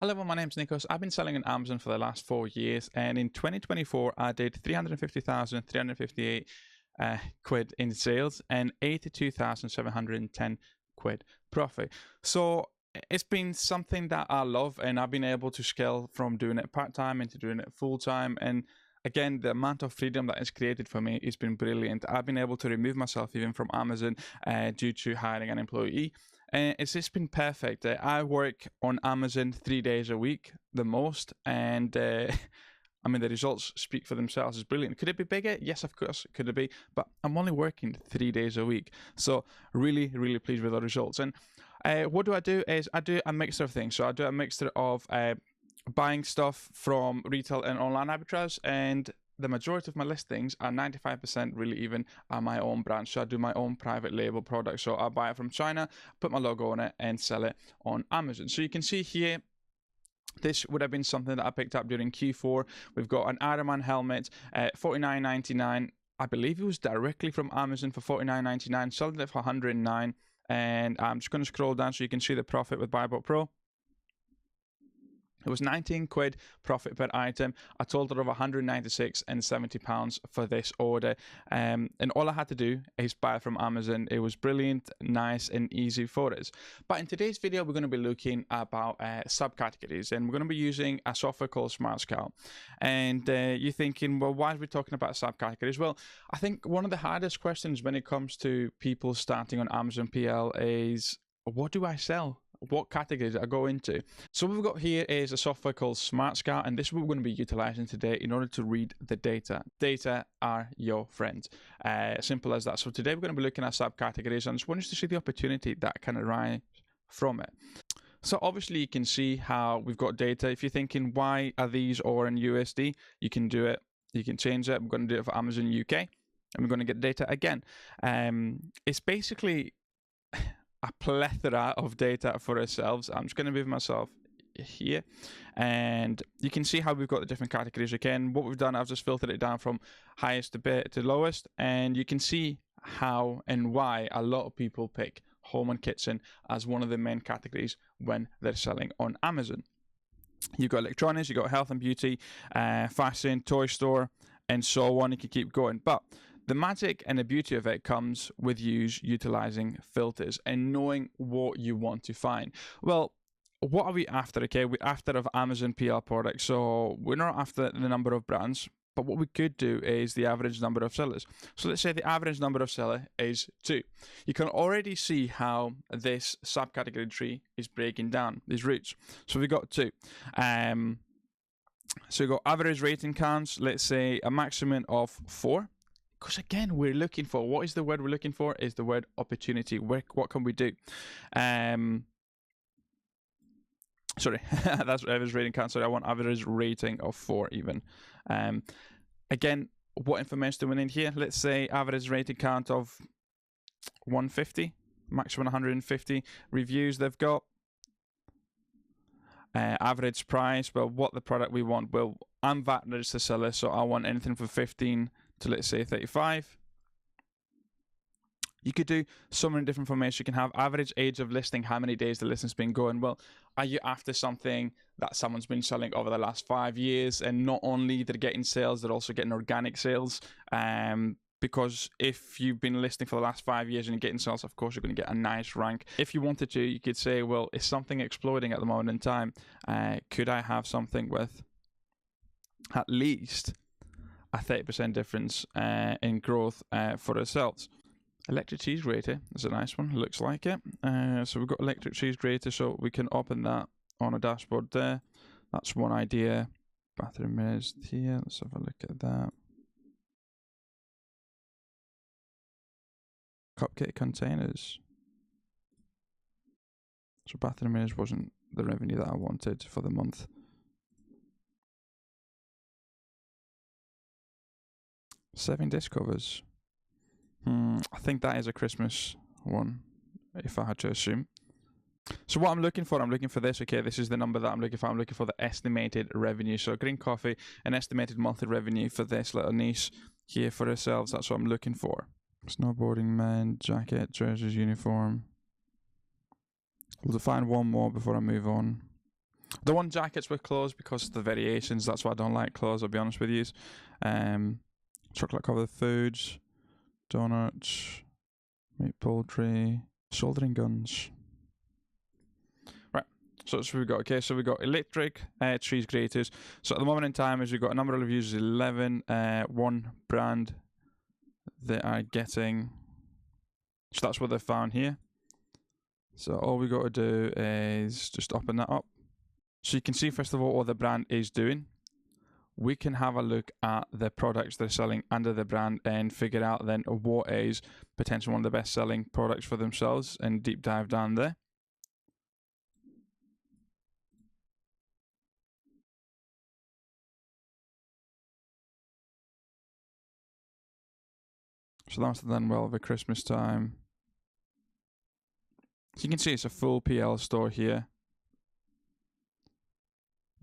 Hello, everyone, my name's Nikos. I've been selling on Amazon for the last 4 years, and in 2024, I did 358 quid in sales and 82,710 quid profit. So it's been something that I love, and I've been able to scale from doing it part-time into doing it full-time. And again, the amount of freedom that is created for me has been brilliant. I've been able to remove myself even from Amazon due to hiring an employee. And it's just been perfect. I work on Amazon 3 days a week, the most, and I mean, the results speak for themselves. It's brilliant. Could it be bigger? Yes, of course, could it be? But I'm only working 3 days a week. So really, really pleased with the results. And what do? Is I do a mixture of things. So I do a mixture of buying stuff from retail and online arbitrage, and the majority of my listings are 95% really even are my own brand. So I do my own private label product. So I buy it from China, put my logo on it, and sell it on Amazon. So you can see here, this would have been something that I picked up during Q4. We've got an Iron Man helmet at $49.99. I believe it was directly from Amazon for $49.99. Sold it for $109. And I'm just going to scroll down so you can see the profit with BuyBot Pro. It was 19 quid profit per item, a total of 196 and 70 pounds for this order. And all I had to do is buy it from Amazon. It was brilliant, nice and easy for us. But in today's video, we're going to be looking about subcategories, and we're going to be using a software called Smart Scout. And you're thinking, well, why are we talking about subcategories? Well, I think one of the hardest questions when it comes to people starting on Amazon PL is, what do I sell? What categories I go into. So what we've got here is a software called Smart Scout, and this is what we're going to be utilizing today in order to read the data. Data are your friends. Simple as that. So today we're going to be looking at subcategories, and I just want us to see the opportunity that can arise from it. So obviously you can see how we've got data. If you're thinking, why are these all in USD? You can do it. You can change it. We're going to do it for Amazon UK, and we're going to get data again. It's basically a plethora of data for ourselves. I'm just going to move myself here, and you can see how we've got the different categories. Again, what we've done, I've just filtered it down from highest to lowest, and you can see how and why a lot of people pick home and kitchen as one of the main categories when they're selling on Amazon. You've got electronics, you've got health and beauty, fashion, toy store, and so on. You can keep going, but the magic and the beauty of it comes with utilizing filters and knowing what you want to find. Well, what are we after? Okay, we're after of Amazon PL products. So we're not after the number of brands, but what we could do is the average number of sellers. So let's say the average number of seller is 2. You can already see how this subcategory tree is breaking down, these routes. So we got 2. So we got average rating counts, let's say a maximum of 4. Because again, we're looking for, what is the word we're looking for? Is the word opportunity. What can we do? Sorry, that's average rating count. Sorry, I want average rating of 4 even. Again, what information do we need here? Let's say average rating count of 150, maximum 150 reviews they've got. Average price, well, what the product we want. Well, I'm VAT registered seller, so I want anything from 15 to, let's say, 35. You could do so many different formats. You can have average age of listing, how many days the listing's been going. Well, are you after something that someone's been selling over the last 5 years, and not only they're getting sales, they're also getting organic sales? Because if you've been listing for the last 5 years and you're getting sales, of course, you're going to get a nice rank. If you wanted to, you could say, well, is something exploding at the moment in time? Could I have something with at least a 30% difference in growth for ourselves? Electric cheese grater is a nice one, looks like it. So we've got electric cheese grater, so we can open that on a dashboard there. That's one idea. Bathroom mirrors here, let's have a look at that. Cupcake containers. So bathroom mirrors wasn't the revenue that I wanted for the month. Seven disc covers. I think that is a Christmas one, if I had to assume. So what I'm looking for this. Okay, this is the number that I'm looking for. I'm looking for the estimated revenue. So green coffee, an estimated monthly revenue for this little niche here for ourselves. That's what I'm looking for. Snowboarding men, jacket, trousers, uniform. We'll define one more before I move on. The one jackets were closed because of the variations. That's why I don't like clothes, I'll be honest with you. Chocolate covered foods, donuts, meat poultry, soldering guns. Right, so that's what we've got. Okay, so we've got electric cheese graters. So at the moment in time, is we've got a number of reviews, 11, one brand that are getting. So that's what they've found here. So all we got to do is just open that up. So you can see first of all what the brand is doing. We can have a look at the products they're selling under the brand and figure out then what is potentially one of the best selling products for themselves and deep dive down there. So that's done well over Christmas time. So you can see it's a full PL store here.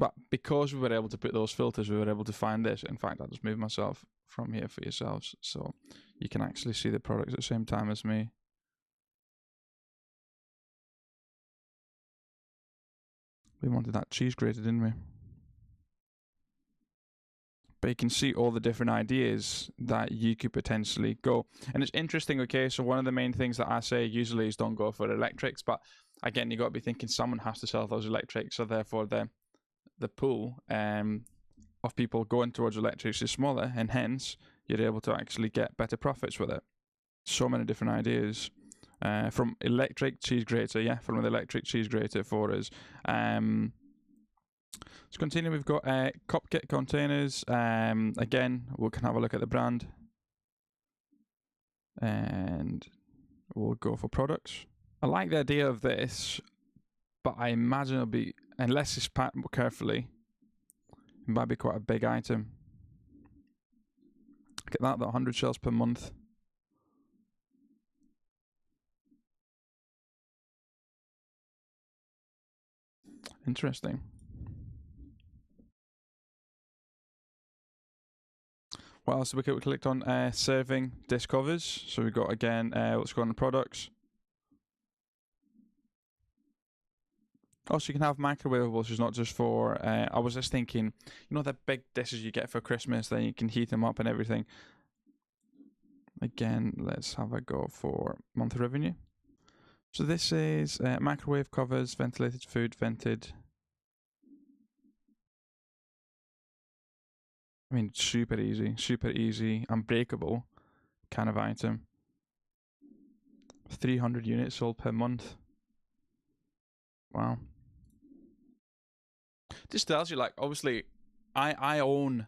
But because we were able to put those filters, we were able to find this. In fact, I'll just move myself from here for yourselves so you can actually see the products at the same time as me. We wanted that cheese grater, didn't we? But you can see all the different ideas that you could potentially go. And it's interesting, okay, so one of the main things that I say usually is don't go for electrics, but again, you got to be thinking someone has to sell those electrics, so therefore the pool of people going towards electrics is smaller, and hence you're able to actually get better profits with it. So many different ideas. From electric cheese grater, from the electric cheese grater for us. Let's continue. We've got cupcake containers. Again, we can have a look at the brand. And we'll go for products. I like the idea of this, but I imagine it'll be, unless it's packed more carefully, it might be quite a big item. Look at that, 100 shells per month. Interesting. What else did we clicked on? Serving dish covers. So we've got, again, let's go on the products. Oh, so you can have microwavables, it's not just for, I was just thinking, you know the big dishes you get for Christmas, then you can heat them up and everything. Again, let's have a go for monthly revenue. So this is microwave covers, ventilated food, vented. I mean, super easy, unbreakable kind of item. 300 units sold per month. Wow. This tells you, like, obviously, I own.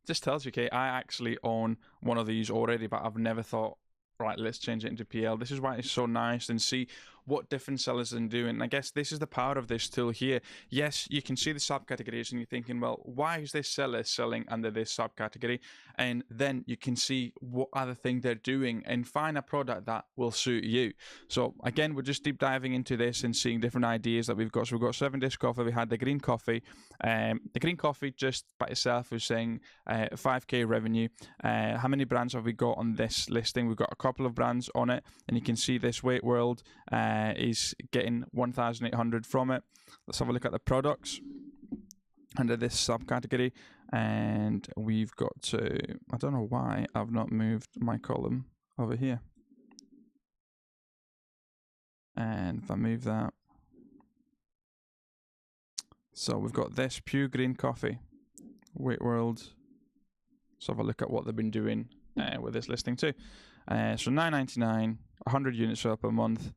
This tells you, okay, I actually own one of these already, but I've never thought, right, let's change it into PL. This is why it's so nice, and see what different sellers are doing. I guess this is the power of this tool here. Yes, you can see the subcategories and you're thinking, well, why is this seller selling under this subcategory? And then you can see what other thing they're doing and find a product that will suit you. So again, we're just deep diving into this and seeing different ideas that we've got. So we've got 7-dish coffee. We had the green coffee. The green coffee just by itself is saying 5k revenue. How many brands have we got on this listing? We've got a couple of brands on it, and you can see this Weight World is getting 1,800 from it. Let's have a look at the products under this subcategory, and we've got to, I don't know why I've not moved my column over here, and if I move that, so we've got this pure green coffee, Weight World. So have a look at what they've been doing with this listing too. So $9.99, 100 units sold per month.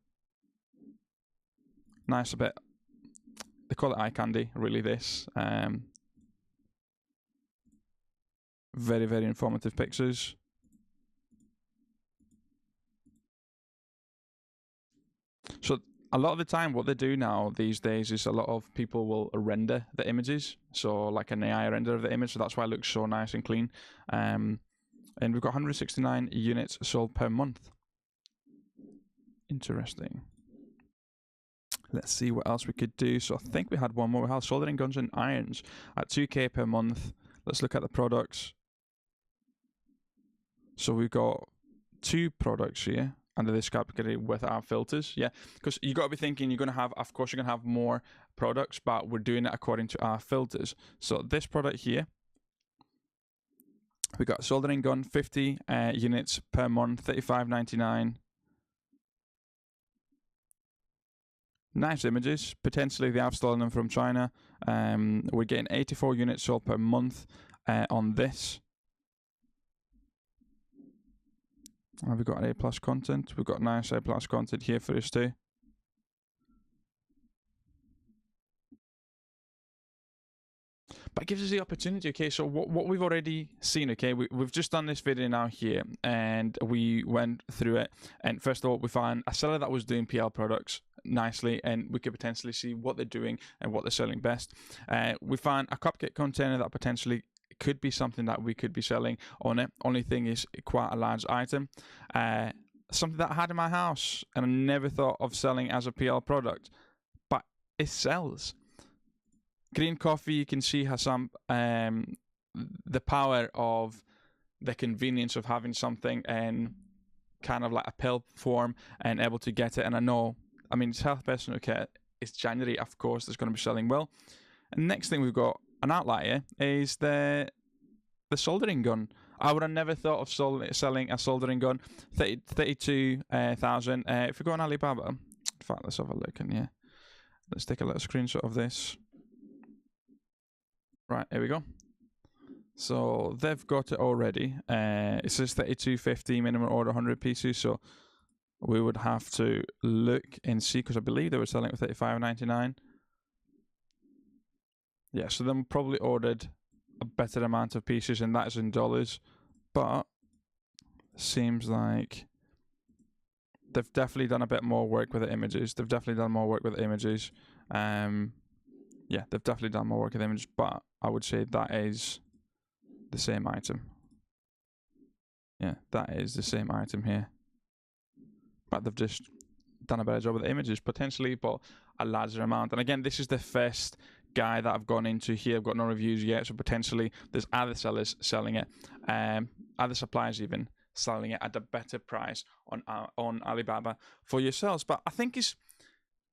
Nice a bit. They call it eye candy, really, this. Very informative pictures. So a lot of the time what they do now these days is a lot of people will render the images, so like an AI render of the image, so that's why it looks so nice and clean. And we've got 169 units sold per month. Interesting. Let's see what else we could do. So I think we had one more. We had soldering guns and irons at 2k per month. Let's look at the products. So we've got 2 products here. under this category with our filters. Yeah, because you got to be thinking you're going to have, of course, you're going to have more products, but we're doing it according to our filters. So this product here, we got soldering gun, 50 units per month, $35.99. Nice images. Potentially they have stolen them from China. We're getting 84 units sold per month on this. Have we got A+ content? We've got nice A+ content here for us too. But it gives us the opportunity, okay, so what we've already seen, okay, we've just done this video now here, and we went through it, and first of all, we found a seller that was doing PL products nicely, and we could potentially see what they're doing and what they're selling best. We found a cupcake container that potentially could be something that we could be selling on it. Only thing is quite a large item. Something that I had in my house, and I never thought of selling as a PL product, but it sells. Green coffee, you can see has some the power of the convenience of having something in kind of like a pill form and able to get it. And I mean, it's health personal care. It's January, of course, it's going to be selling well. And next thing we've got an outlier is the soldering gun. I would have never thought of selling a soldering gun. 32,000. If we go on Alibaba, in fact, let's have a look in here. Let's take a little screenshot of this. Right, here we go. So they've got it already. It says 32.50 minimum order, 100 pieces. So we would have to look and see, because I believe they were selling it for $35.99. Yeah, so then probably ordered a better amount of pieces, and that is in dollars. But seems like they've definitely done a bit more work with the images. Yeah, they've definitely done more work with images, but I would say that is the same item. Yeah, that is the same item here. But they've just done a better job with the images, potentially, but a larger amount. And again, this is the first guy that I've gone into here. I've got no reviews yet, so potentially there's other sellers selling it, other suppliers even selling it at a better price on Alibaba for yourselves. But I think it's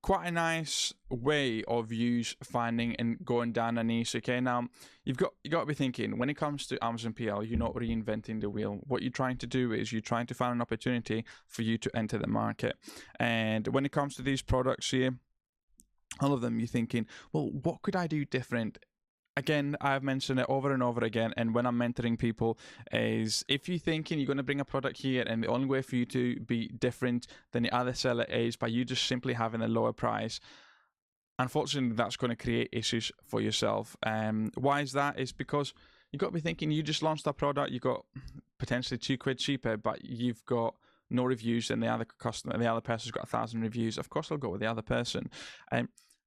quite a nice way of you finding and going down a niche. Okay, now you've got to be thinking, when it comes to Amazon PL, you're not reinventing the wheel. What you're trying to do is you're trying to find an opportunity for you to enter the market. And when it comes to these products here, all of them, you're thinking, well, what could I do different? Again, I've mentioned it over and over again, and when I'm mentoring people, is if you're thinking you're going to bring a product here and the only way for you to be different than the other seller is by you just simply having a lower price, unfortunately, that's going to create issues for yourself. Why is that? It's because you've got to be thinking, you just launched a product, you got potentially £2 cheaper, but you've got no reviews, and the other person's got 1,000 reviews. Of course, I'll go with the other person.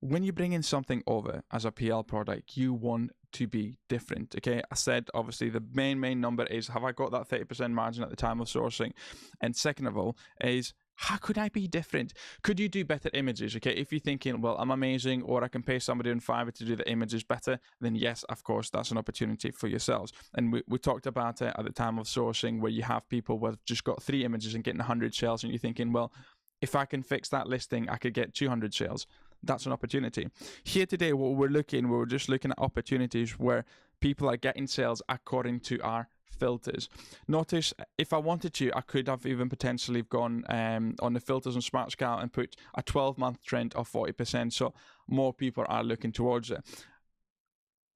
When you bring in something over as a PL product, you want to be different. Okay, I said obviously the main number is, have I got that 30% margin at the time of sourcing? And second of all is, how could I be different? Could you do better images? Okay, if you're thinking, well, I'm amazing, or I can pay somebody on Fiverr to do the images better, then yes, of course, that's an opportunity for yourselves. And we talked about it at the time of sourcing, where you have people who have just got 3 images and getting 100 sales, and you're thinking, well, if I can fix that listing, I could get 200 sales. That's an opportunity. Here today, we're just looking at opportunities where people are getting sales according to our filters. Notice, if I wanted to, I could have even potentially gone on the filters on Smart Scout and put a 12-month trend of 40%, so more people are looking towards it.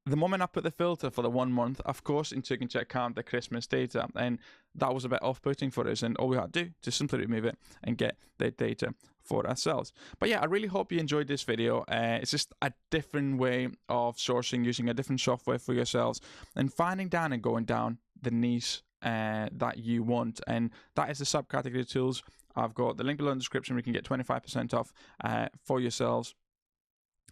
The moment I put the filter for the 1 month, of course, it took into account the Christmas data, and that was a bit off-putting for us, and all we had to do to simply remove it and get the data for ourselves. But yeah, I really hope you enjoyed this video. It's just a different way of sourcing, using a different software for yourselves, and finding down and going down the niche that you want. And that is the subcategory tools. I've got the link below in the description where you can get 25% off for yourselves.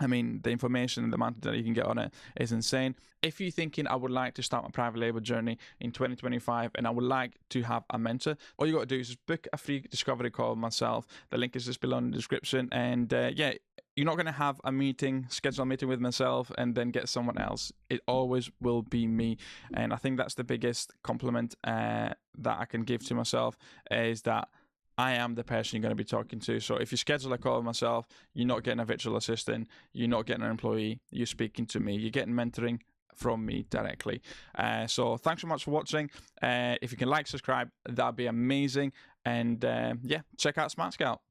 I mean, the information and the amount that you can get on it is insane. If you're thinking, I would like to start my private label journey in 2025 and I would like to have a mentor, all you got to do is just book a free discovery call with myself. The link is just below in the description. And yeah, you're not going to have a meeting, schedule a meeting with myself and then get someone else. It always will be me. And I think that's the biggest compliment that I can give to myself, is that I am the person you're going to be talking to. So if you schedule a call with myself, you're not getting a virtual assistant, you're not getting an employee, you're speaking to me, you're getting mentoring from me directly. So thanks so much for watching. If you can like, subscribe, that'd be amazing. And yeah, check out Smart Scout.